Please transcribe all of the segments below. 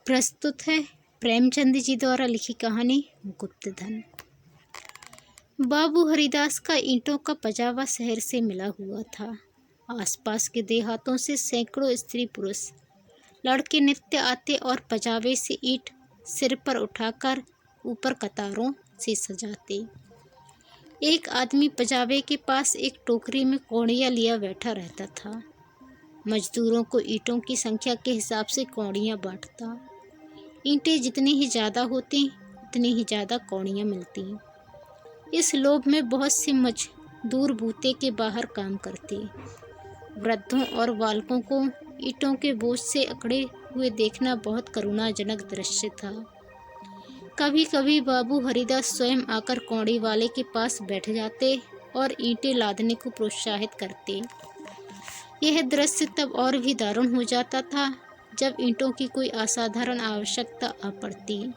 प्रस्तुत है प्रेमचंद जी द्वारा लिखी कहानी गुप्तधन। बाबू हरिदास का ईंटों का पजावा शहर से मिला हुआ था। आसपास के देहातों से सैकड़ों स्त्री पुरुष लड़के नित्य आते और पजावे से ईंट सिर पर उठाकर ऊपर कतारों से सजाते। एक आदमी पजावे के पास एक टोकरी में कौड़ियाँ लिया बैठा रहता था। मजदूरों को ईंटों की संख्या के हिसाब से कौड़ियाँ बांटता। ईंटें जितनी ही ज़्यादा होती उतनी ही ज़्यादा कौड़ियाँ मिलती। इस लोभ में बहुत से मजदूर बूते के बाहर काम करते। वृद्धों और बालकों को ईंटों के बोझ से अकड़े हुए देखना बहुत करुणाजनक दृश्य था। कभी कभी बाबू हरिदास स्वयं आकर कौड़ी वाले के पास बैठ जाते और ईंटें लादने को प्रोत्साहित करते। यह दृश्य तब और भी दारुण हो जाता था जब ईंटों की कोई असाधारण आवश्यकता आ पड़ती।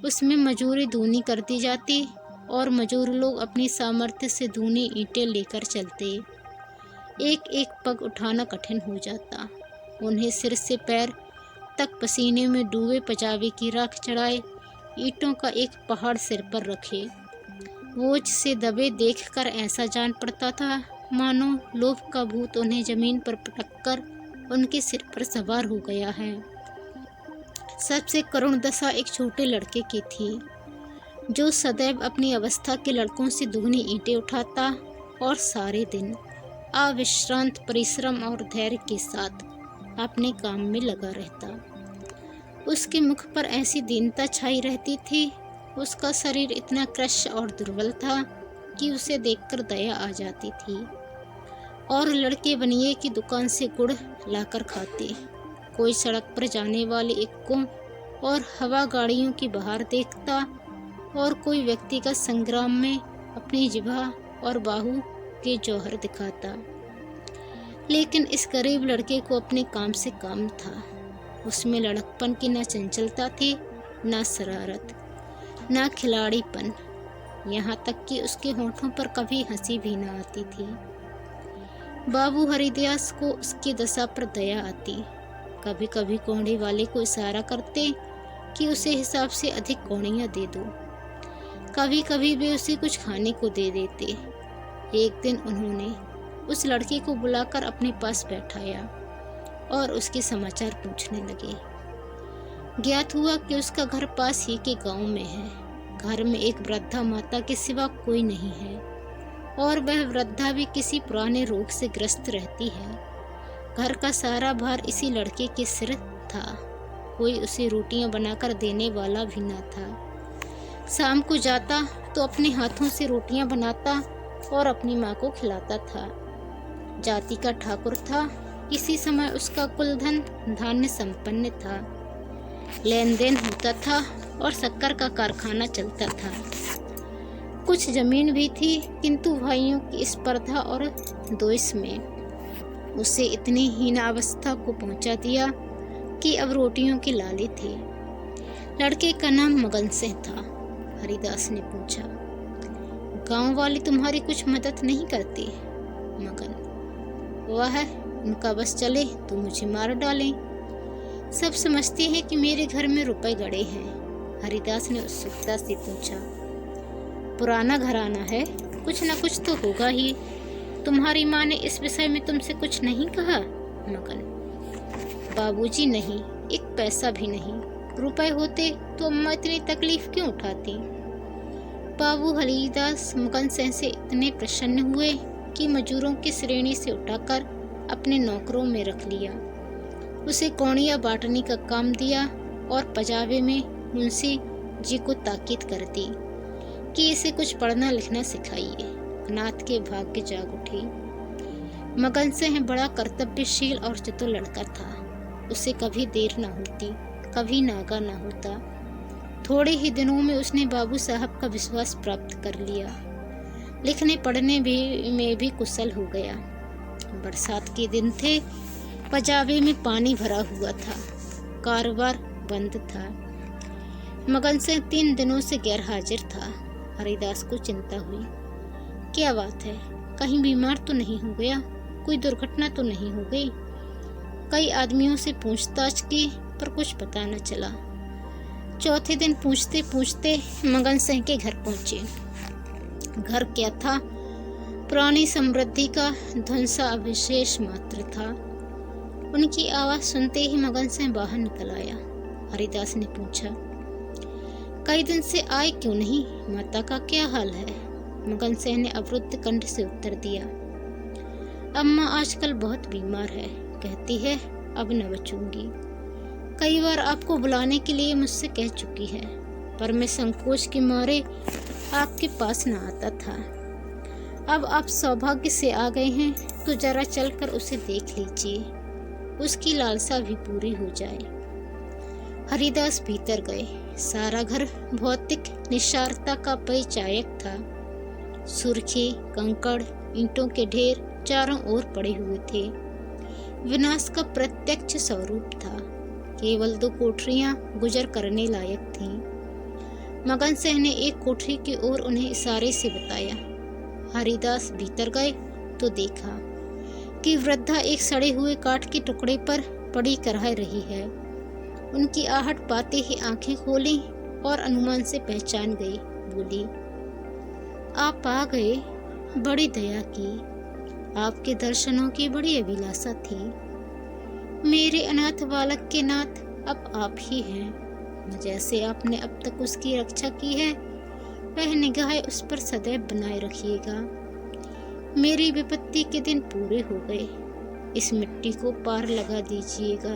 उसमें मजूरी दूनी कर दी जाती और मजूर लोग अपनी सामर्थ्य से दूनी ईंटें लेकर चलते। एक एक पग उठाना कठिन हो जाता। उन्हें सिर से पैर तक पसीने में डूबे पजावे की राख चढ़ाए ईंटों का एक पहाड़ सिर पर रखे। बोझ से दबे देखकर ऐसा जान पड़ता था मानो लोभ का भूत उन्हें जमीन पर पटक कर उनके सिर पर सवार हो गया है। सबसे करुण दशा एक छोटे लड़के की थी जो सदैव अपनी अवस्था के लड़कों से दुगनी ईंटें उठाता और सारे दिन अविश्रांत परिश्रम और धैर्य के साथ अपने काम में लगा रहता। उसके मुख पर ऐसी दीनता छाई रहती थी। उसका शरीर इतना कृश और दुर्बल था कि उसे देखकर दया आ जाती थी। और लड़के बनिए की दुकान से गुड़ लाकर खाते। कोई सड़क पर जाने वाले इक्कों और हवा गाड़ियों की बहार देखता और कोई व्यक्तिगत संग्राम में अपनी जिभा और बाहु के जौहर दिखाता। लेकिन इस गरीब लड़के को अपने काम से काम था। उसमें लड़कपन की न चंचलता थी, न शरारत, न खिलाड़ीपन, यहाँ तक कि उसके होठों पर कभी हंसी भी न आती थी। बाबू हरिदास को उसकी दशा पर दया आती। कभी कभी कौड़ी वाले को इशारा करते कि उसे हिसाब से अधिक कौड़ियाँ दे दो। कभी कभी वे उसे कुछ खाने को दे देते। एक दिन उन्होंने उस लड़के को बुलाकर अपने पास बैठाया और उसके समाचार पूछने लगे। ज्ञात हुआ कि उसका घर पास ही के गांव में है। घर में एक वृद्धा माता के सिवा कोई नहीं है और वह वृद्धा भी किसी पुराने रोग से ग्रस्त रहती है। घर का सारा भार इसी लड़के के सिर था। कोई उसे रोटियां बनाकर देने वाला भी न था। शाम को जाता तो अपने हाथों से रोटियां बनाता और अपनी माँ को खिलाता था। जाति का ठाकुर था। किसी समय उसका कुलधन धान्य संपन्न था। लेन देन होता था और शक्कर का कारखाना चलता था। कुछ जमीन भी थी, किंतु भाइयों की स्पर्धा और द्वेष में उसे इतनी हीनावस्था को पहुंचा दिया कि अब रोटियों की लाली थी। लड़के का नाम मगन सिंह था। हरिदास ने पूछा, गांव वाले तुम्हारी कुछ मदद नहीं करते? मगन, वह उनका बस चले तो मुझे मार डालें। सब समझते हैं कि मेरे घर में रुपए गड़े हैं। हरिदास ने उत्सुकता से पूछा, पुराना घराना है, कुछ न कुछ तो होगा ही। तुम्हारी माँ ने इस विषय में तुमसे कुछ नहीं कहा? मगन, बाबूजी नहीं, एक पैसा भी नहीं। रुपए होते तो अम्मा इतनी तकलीफ क्यों उठाती? बाबू हरिदास मगन सिंह से इतने प्रसन्न हुए कि मजूरों की श्रेणी से उठाकर अपने नौकरों में रख लिया। उसे कौड़ियाँ बांटने का काम दिया और पजावे में मुंशी जी को ताकीद कर दी कि इसे कुछ पढ़ना लिखना सिखाइए। अनाथ के भाग्य जाग उठे। मगन सिंह बड़ा कर्तव्यशील और चतुर लड़का था। उसे कभी देर न होती, कभी नागा न होता। थोड़े ही दिनों में उसने बाबू साहब का विश्वास प्राप्त कर लिया। लिखने पढ़ने में भी कुशल हो गया। बरसात के दिन थे। पजावे में पानी भरा हुआ था। कारोबार बंद था। मगन सिंह 3 दिनों से गैर हाजिर था। हरिदास को चिंता हुई। क्या बात है, कहीं बीमार तो नहीं हो गया? कोई दुर्घटना तो नहीं हो गई? कई आदमियों से पूछताछ की पर कुछ पता न चला। चौथे दिन पूछते पूछते मगन सिंह के घर पहुंचे। घर क्या था, पुरानी समृद्धि का ध्वंसा अविशेष मात्र था। उनकी आवाज सुनते ही मगन सिंह बाहर निकल आया। हरिदास ने पूछा, कई दिन से आए क्यों नहीं, माता का क्या हाल है? मगन सिंह ने अवरुद्ध कंठ से उत्तर दिया, अम्मा आजकल बहुत बीमार है, कहती है अब न बचूंगी। कई बार आपको बुलाने के लिए मुझसे कह चुकी है, पर मैं संकोच के मारे आपके पास न आता था। अब आप सौभाग्य से आ गए हैं तो जरा चलकर उसे देख लीजिए, उसकी लालसा भी पूरी हो जाए। हरिदास भीतर गए। सारा घर भौतिक निस्सारता का परिचायक था। सुर्खी, कंकड़, ईंटों के ढेर चारों ओर पड़े हुए थे। विनाश का प्रत्यक्ष स्वरूप था। केवल 2 कोठरियां गुजर करने लायक थीं। मगन सिंह ने एक कोठरी की ओर उन्हें इशारे से बताया। हरिदास भीतर गए तो देखा कि वृद्धा एक सड़े हुए काठ के टुकड़े पर पड़ी करह रही है। उनकी आहट पाते ही आंखें खोली और अनुमान से पहचान गई। बोली, आप आ गए, बड़ी दया की। आपके दर्शनों की बड़ी अभिलाषा थी। मेरे अनाथ बालक के नाथ अब आप ही हैं। जैसे आपने अब तक उसकी रक्षा की है, वह निगाह उस पर सदैव बनाए रखिएगा। मेरी विपत्ति के दिन पूरे हो गए, इस मिट्टी को पार लगा दीजिएगा।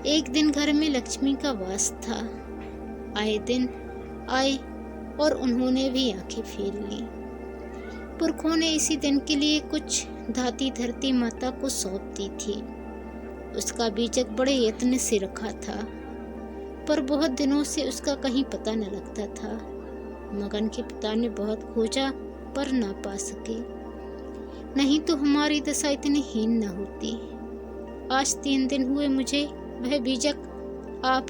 एक दिन घर में लक्ष्मी का वास था। आए दिन आए और उन्होंने भी आंखें फेर ली। पुरखों ने इसी दिन के लिए कुछ धाती धरती माता को सौंप दी थी। उसका बीजक बड़े यत्न से रखा था, पर बहुत दिनों से उसका कहीं पता न लगता था। मगन के पिता ने बहुत खोजा पर ना पा सके, नहीं तो हमारी दशा इतनी हीन न होती। आज 3 दिन हुए मुझे वह बीजक आप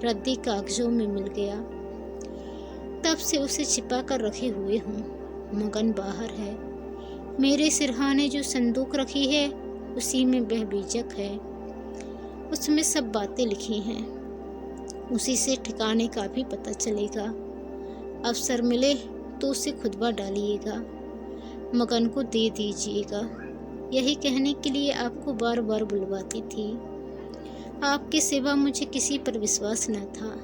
रद्दी कागजों में मिल गया। तब से उसे छिपा कर रखे हुए हूँ। मगन बाहर है। मेरे सिरहाने जो संदूक रखी है उसी में वह बीजक है। उसमें सब बातें लिखी हैं। उसी से ठिकाने का भी पता चलेगा। अवसर मिले तो उसे खुदवा डालिएगा, मगन को दे दीजिएगा। यही कहने के लिए आपको बार बार बुलवाती थी। आपके सिवा मुझे किसी पर विश्वास न था।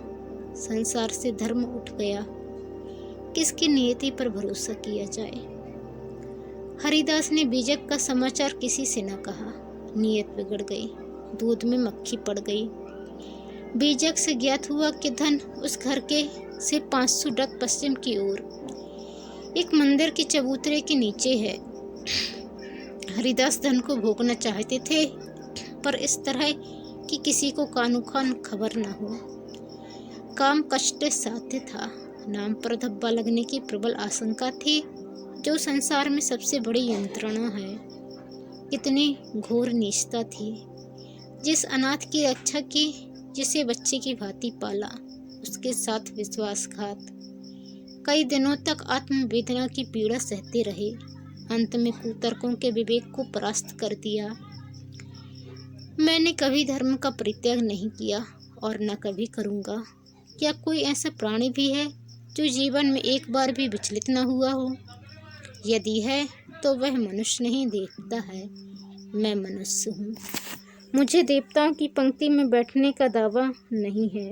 संसार से धर्म उठ गया, किसकी नियति पर भरोसा किया जाए। हरिदास ने बीजक का समाचार किसी से न कहा। नियत बिगड़ गई, दूध में मक्खी पड़ गई। बीजक से ज्ञात हुआ कि धन उस घर के से 500 डग पश्चिम की ओर एक मंदिर के चबूतरे के नीचे है। हरिदास धन को भोगना चाहते थे, पर इस तरह कि किसी को कानो कान खबर न हो। काम कष्ट साध्य था। नाम पर धब्बा लगने की प्रबल आशंका थी, जो संसार में सबसे बड़ी यंत्रणा है। कितनी घोर नीचता थी। जिस अनाथ की रक्षा की, जिसे बच्चे की भांति पाला, उसके साथ विश्वासघात। कई दिनों तक आत्मवेदना की पीड़ा सहते रहे। अंत में कुतर्कों के विवेक को परास्त कर दिया। मैंने कभी धर्म का परित्याग नहीं किया और न कभी करूँगा। क्या कोई ऐसा प्राणी भी है जो जीवन में एक बार भी विचलित न हुआ हो? यदि है तो वह मनुष्य नहीं, देवता है। मैं मनुष्य हूँ। मुझे देवताओं की पंक्ति में बैठने का दावा नहीं है।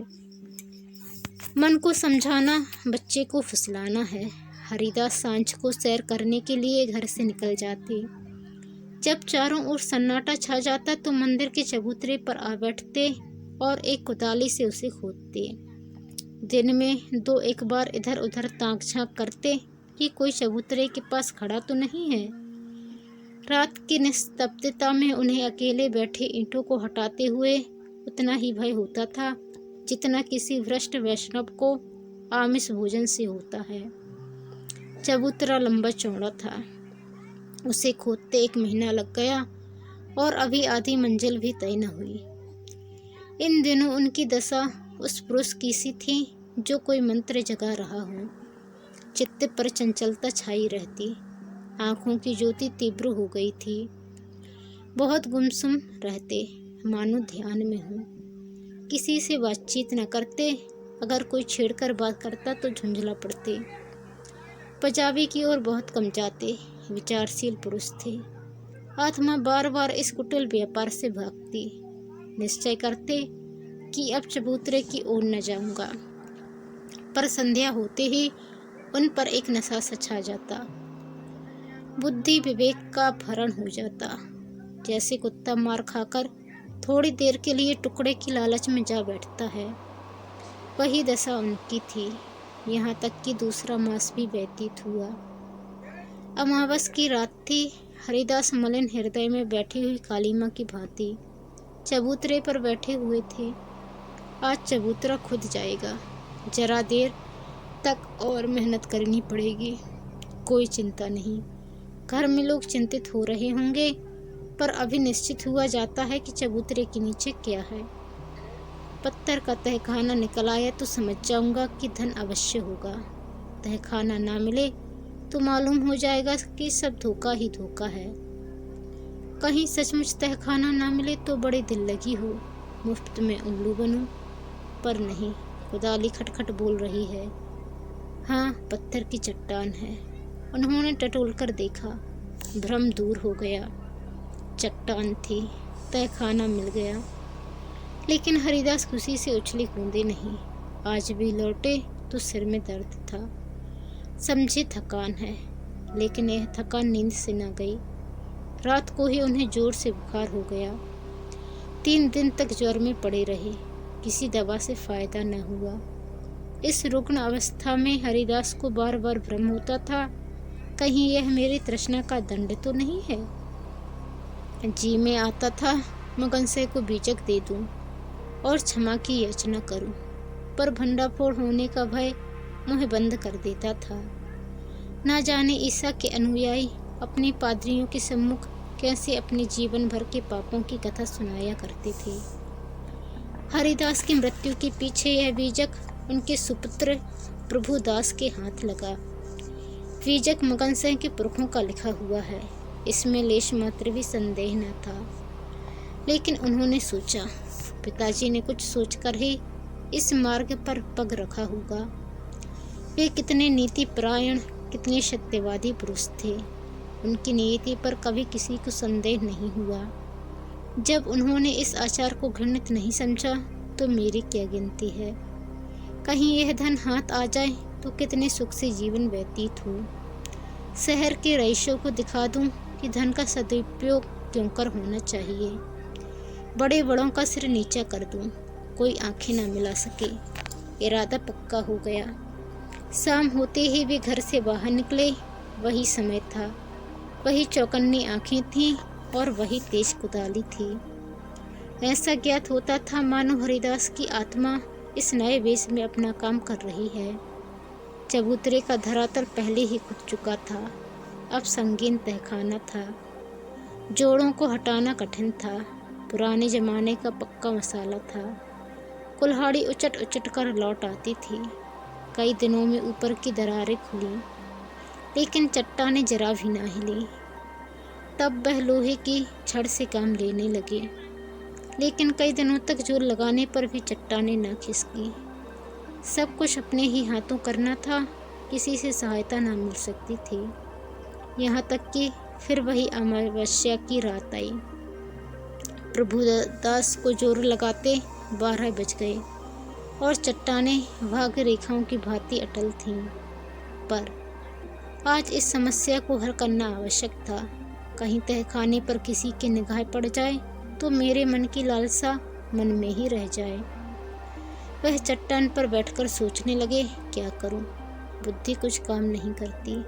मन को समझाना, बच्चे को फुसलाना है। हरिदास सांझ को सैर करने के लिए घर से निकल जाते। जब चारों ओर सन्नाटा छा जाता तो मंदिर के चबूतरे पर आ बैठते और एक कुदाली से उसे खोदते। दिन में 2-1 बार इधर उधर ताक झांक करते कि कोई चबूतरे के पास खड़ा तो नहीं है। रात की निस्तब्धता में उन्हें अकेले बैठे ईंटों को हटाते हुए उतना ही भय होता था जितना किसी भ्रष्ट वैष्णव को आमिष भोजन से होता है। चबूतरा लंबा चौड़ा था। उसे खोदते 1 महीना लग गया और अभी आधी मंजिल भी तय न हुई। इन दिनों उनकी दशा उस पुरुष की सी थी जो कोई मंत्र जगा रहा हो। चित्त पर चंचलता छाई रहती। आँखों की ज्योति तीव्र हो गई थी। बहुत गुमसुम रहते, मानो ध्यान में हो। किसी से बातचीत न करते, अगर कोई छेड़कर बात करता तो झुंझला पड़ते। पंजाबी की ओर बहुत कम जाते, विचारशील पुरुष थे। आत्मा बार बार इस कुटिल व्यापार से भागती। निश्चय करते कि अब चबूतरे की ओर न जाऊंगा, पर संध्या होते ही उन पर एक नशा सा छा जाता। बुद्धि विवेक का अपहरण हो जाता। जैसे कुत्ता मार खाकर थोड़ी देर के लिए टुकड़े की लालच में जा बैठता है, वही दशा उनकी थी। यहाँ तक कि दूसरा मास भी व्यतीत हुआ। अमावस की रात थी। हरिदास मलिन हृदय में बैठी हुई काली माँ की भांति चबूतरे पर बैठे हुए थे। आज चबूतरा खुद जाएगा, जरा देर तक और मेहनत करनी पड़ेगी। कोई चिंता नहीं। घर में लोग चिंतित हो रहे होंगे, पर अभी निश्चित हुआ जाता है कि चबूतरे के नीचे क्या है। पत्थर का तहखाना निकल आया तो समझ जाऊंगा कि धन अवश्य होगा। तहखाना ना मिले तो मालूम हो जाएगा कि सब धोखा ही धोखा है। कहीं सचमुच तहखाना ना मिले तो बड़ी दिल लगी हो, मुफ्त में उल्लू बनूं, पर नहीं। कुदाली खटखट बोल रही है। हाँ, पत्थर की चट्टान है। उन्होंने टटोल कर देखा, भ्रम दूर हो गया। चट्टान थी, तहखाना मिल गया। लेकिन हरिदास खुशी से उछले कूदे नहीं। आज भी लौटे तो सिर में दर्द था। समझे थकान है, लेकिन यह थकान नींद से न गई। रात को ही उन्हें जोर से बुखार हो गया। 3 दिन तक ज्वर में पड़े रहे, किसी दवा से फायदा न हुआ। इस रुग्ण अवस्था में हरिदास को बार बार भ्रम होता था, कहीं यह मेरी तृष्णा का दंड तो नहीं है। जी में आता था मगनसे को बीजक दे दूं और क्षमा की याचना करूं, पर भंडाफोड़ होने का भय मुँह बंद कर देता था। ना जाने ईसा के अनुयायी अपने पादरियों के सम्मुख कैसे अपने जीवन भर के पापों की कथा सुनाया करते थे। हरिदास की मृत्यु के पीछे यह बीजक उनके सुपुत्र प्रभुदास के हाथ लगा। बीजक मगन सिंह के पुरखों का लिखा हुआ है, इसमें लेश मात्र भी संदेह न था। लेकिन उन्होंने सोचा, पिताजी ने कुछ सोचकर ही इस मार्ग पर पग रखा होगा। वे कितने नीति परायण, कितने सत्यवादी पुरुष थे। उनकी नीति पर कभी किसी को संदेह नहीं हुआ। जब उन्होंने इस आचार को घृणित नहीं समझा तो मेरी क्या गिनती है। कहीं यह धन हाथ आ जाए तो कितने सुख से जीवन व्यतीत हो। शहर के रईसों को दिखा दूं कि धन का सदुपयोग क्यों कर होना चाहिए। बड़े बड़ों का सिर नीचा कर दूं, कोई आंखें ना मिला सके। इरादा पक्का हो गया। शाम होते ही वे घर से बाहर निकले। वही समय था, वही चौकन्नी आंखें थीं और वही तेज कुदाली थी। ऐसा ज्ञात होता था मानो हरिदास की आत्मा इस नए वेश में अपना काम कर रही है। चबूतरे का धरातल पहले ही खुद चुका था, अब संगीन तहखाना था। जोड़ों को हटाना कठिन था, पुराने जमाने का पक्का मसाला था। कुल्हाड़ी उचट उचट कर लौट आती थी। कई दिनों में ऊपर की दरारें खुली, लेकिन चट्टानें जरा भी ना हिली। तब वह लोहे की छड़ से काम लेने लगे, लेकिन कई दिनों तक जोर लगाने पर भी चट्टानें ना खिसकी। सब कुछ अपने ही हाथों करना था, किसी से सहायता ना मिल सकती थी। यहाँ तक कि फिर वही अमावस्या की रात आई। प्रभुदास को जोर लगाते 12 बज गए और चट्टानें भाग्य रेखाओं की भांति अटल थीं। पर आज इस समस्या को हल करना आवश्यक था। कहीं तहखाने पर किसी की निगाह पड़ जाए तो मेरे मन की लालसा मन में ही रह जाए। वह चट्टान पर बैठकर सोचने लगे, क्या करूं? बुद्धि कुछ काम नहीं करती।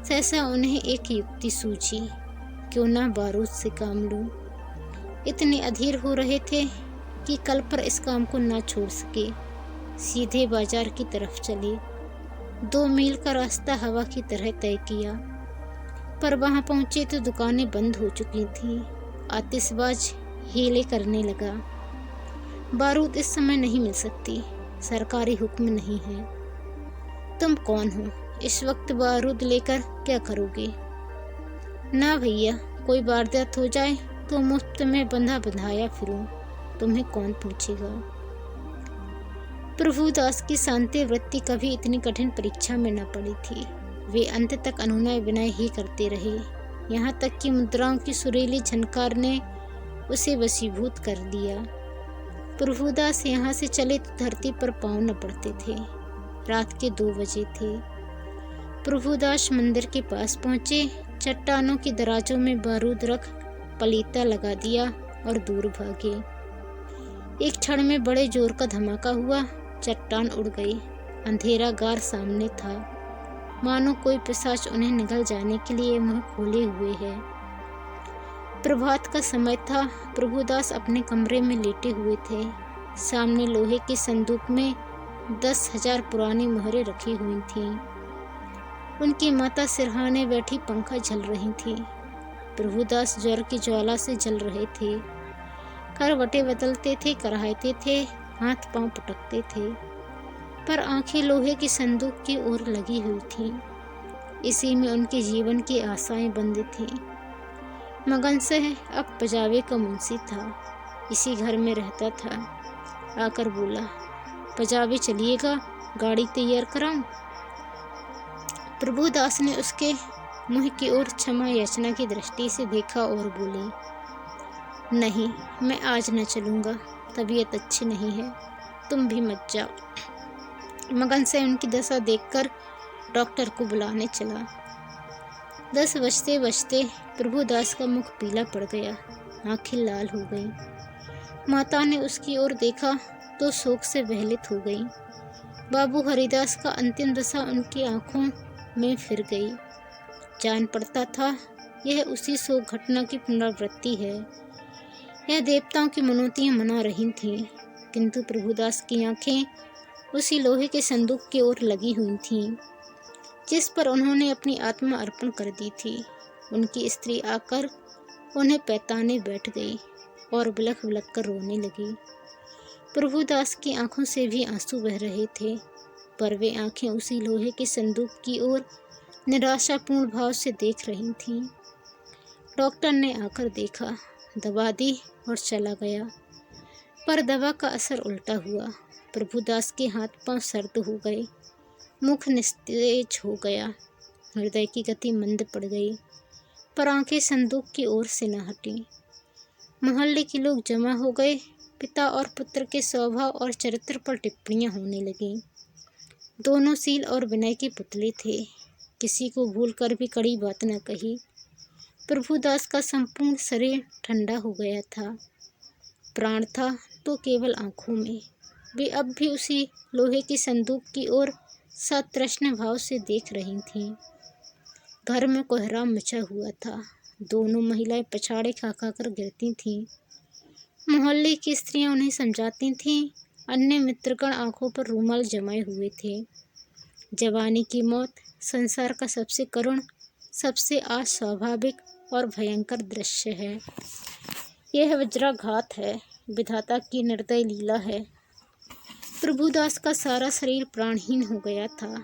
सहसा उन्हें एक युक्ति सूझी, क्यों ना बारूद से काम लूं। इतने अधीर हो रहे थे कि कल पर इस काम को ना छोड़ सके। सीधे बाजार की तरफ चले। 2 मील का रास्ता हवा की तरह तय किया, पर वहां पहुंचे तो दुकानें बंद हो चुकी थीं। आतिशबाज हीले करने लगा। बारूद इस समय नहीं मिल सकती, सरकारी हुक्म नहीं है। तुम कौन हो? इस वक्त बारूद लेकर क्या करोगे? ना भैया, कोई वारदात हो जाए तो मुफ्त में बंधा बंधाया फिरूं। तुम्हें कौन पूछेगा। प्रभुदास की शांति वृत्ति कभी इतनी कठिन परीक्षा में न पड़ी थी। वे अंत तक अनुनय विनय ही करते रहे, यहाँ तक कि मुद्राओं की सुरीली झनकार ने उसे वशीभूत कर दिया। प्रभुदास यहाँ से चले तो धरती पर पाँव न पड़ते थे। रात के 2 बजे थे। प्रभुदास मंदिर के पास पहुँचे, चट्टानों की दराजों में बारूद रख पलीता लगा दिया और दूर भागे। एक क्षण में बड़े जोर का धमाका हुआ, चट्टान उड़ गई। अंधेरा गार सामने था, मानो कोई पिशाच उन्हें निगल जाने के लिए मुंह खोले हुए है। प्रभात का समय था। प्रभुदास अपने कमरे में लेटे हुए थे। सामने लोहे के संदूक में 10,000 पुरानी मोहरें रखी हुई थीं। उनकी माता सिरहाने बैठी पंखा झल रही थी। प्रभुदास ज्वर की ज्वाला से जल रहे थे। करवटें बदलते थे, कराहते थे, हाथ पांव पटकते थे, पर आंखें लोहे की संदूक की ओर लगी हुई थीं। इसी में उनके जीवन की आशाएं बंद थीं। मगन से अब पजावे का मुंशी था, इसी घर में रहता था। आकर बोला, पजावे चलिएगा, गाड़ी तैयार कराऊं। प्रभुदास ने उसके मुंह की ओर क्षमा याचना की दृष्टि से देखा और बोले, नहीं, मैं आज न चलूँगा, तबीयत अच्छी नहीं है, तुम भी मत जाओ। मगन से उनकी दशा देखकर डॉक्टर को बुलाने चला। 10 बजते बजते प्रभुदास का मुख पीला पड़ गया, आंखें लाल हो गईं। माता ने उसकी ओर देखा तो शोक से विहलित हो गई। बाबू हरिदास का अंतिम दशा उनकी आंखों में फिर गई। जान पड़ता था यह उसी शोक घटना की पुनरावृत्ति है। यह देवताओं की मनौतियां मना रही थीं, किंतु प्रभुदास की आंखें उसी लोहे के संदूक की ओर लगी हुई थीं, जिस पर उन्होंने अपनी आत्मा अर्पण कर दी थी। उनकी स्त्री आकर उन्हें पैताने बैठ गई और बिलख बिलख कर रोने लगी। प्रभुदास की आंखों से भी आंसू बह रहे थे, पर वे आंखें उसी लोहे के संदूक की ओर निराशापूर्ण भाव से देख रही थीं। डॉक्टर ने आकर देखा, दवा दी और चला गया, पर दवा का असर उल्टा हुआ। प्रभुदास के हाथ पांव सर्द हो गए, मुख निस्तेज हो गया, हृदय की गति मंद पड़ गई, पर आंखें संदूक की ओर से न हटी। मोहल्ले के लोग जमा हो गए। पिता और पुत्र के स्वभाव और चरित्र पर टिप्पणियां होने लगीं। दोनों शील और विनय के पुतले थे, किसी को भूलकर भी कड़ी बात न कही। प्रभुदास का संपूर्ण शरीर ठंडा हो गया था। प्राण था तो केवल आंखों में। वे अब भी उसी लोहे की संदूक की ओर सतृष्ण भाव से देख रही थीं। घर में कोहराम मचा हुआ था। दोनों महिलाएं पछाड़े खा खा कर गिरती थीं। मोहल्ले की स्त्रियां उन्हें समझाती थीं। अन्य मित्रगण आंखों पर रूमाल जमाए हुए थे। जवानी की मौत संसार का सबसे करुण, सबसे अस्वाभाविक और भयंकर दृश्य है। यह वज्राघात है, विधाता की निर्दय लीला है। प्रभुदास का सारा शरीर प्राणहीन हो गया था,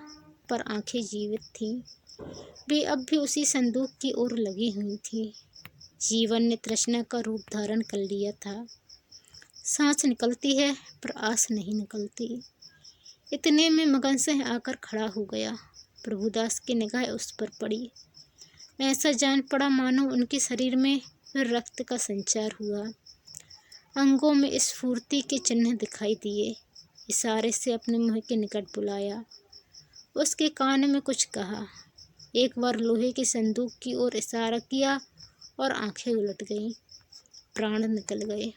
पर आंखें जीवित थीं। वे अब भी उसी संदूक की ओर लगी हुई थीं। जीवन ने तृष्णा का रूप धारण कर लिया था। सांस निकलती है पर आस नहीं निकलती। इतने में मगन सिंह आकर खड़ा हो गया। प्रभुदास की निगाह उस पर पड़ी। ऐसा जान पड़ा मानो उनके शरीर में फिर रक्त का संचार हुआ। अंगों में स्फूर्ति के चिन्ह दिखाई दिए। इशारे से अपने मुंह के निकट बुलाया, उसके कान में कुछ कहा। एक बार लोहे के संदूक की ओर इशारा किया और आंखें उलट गईं। प्राण निकल गए।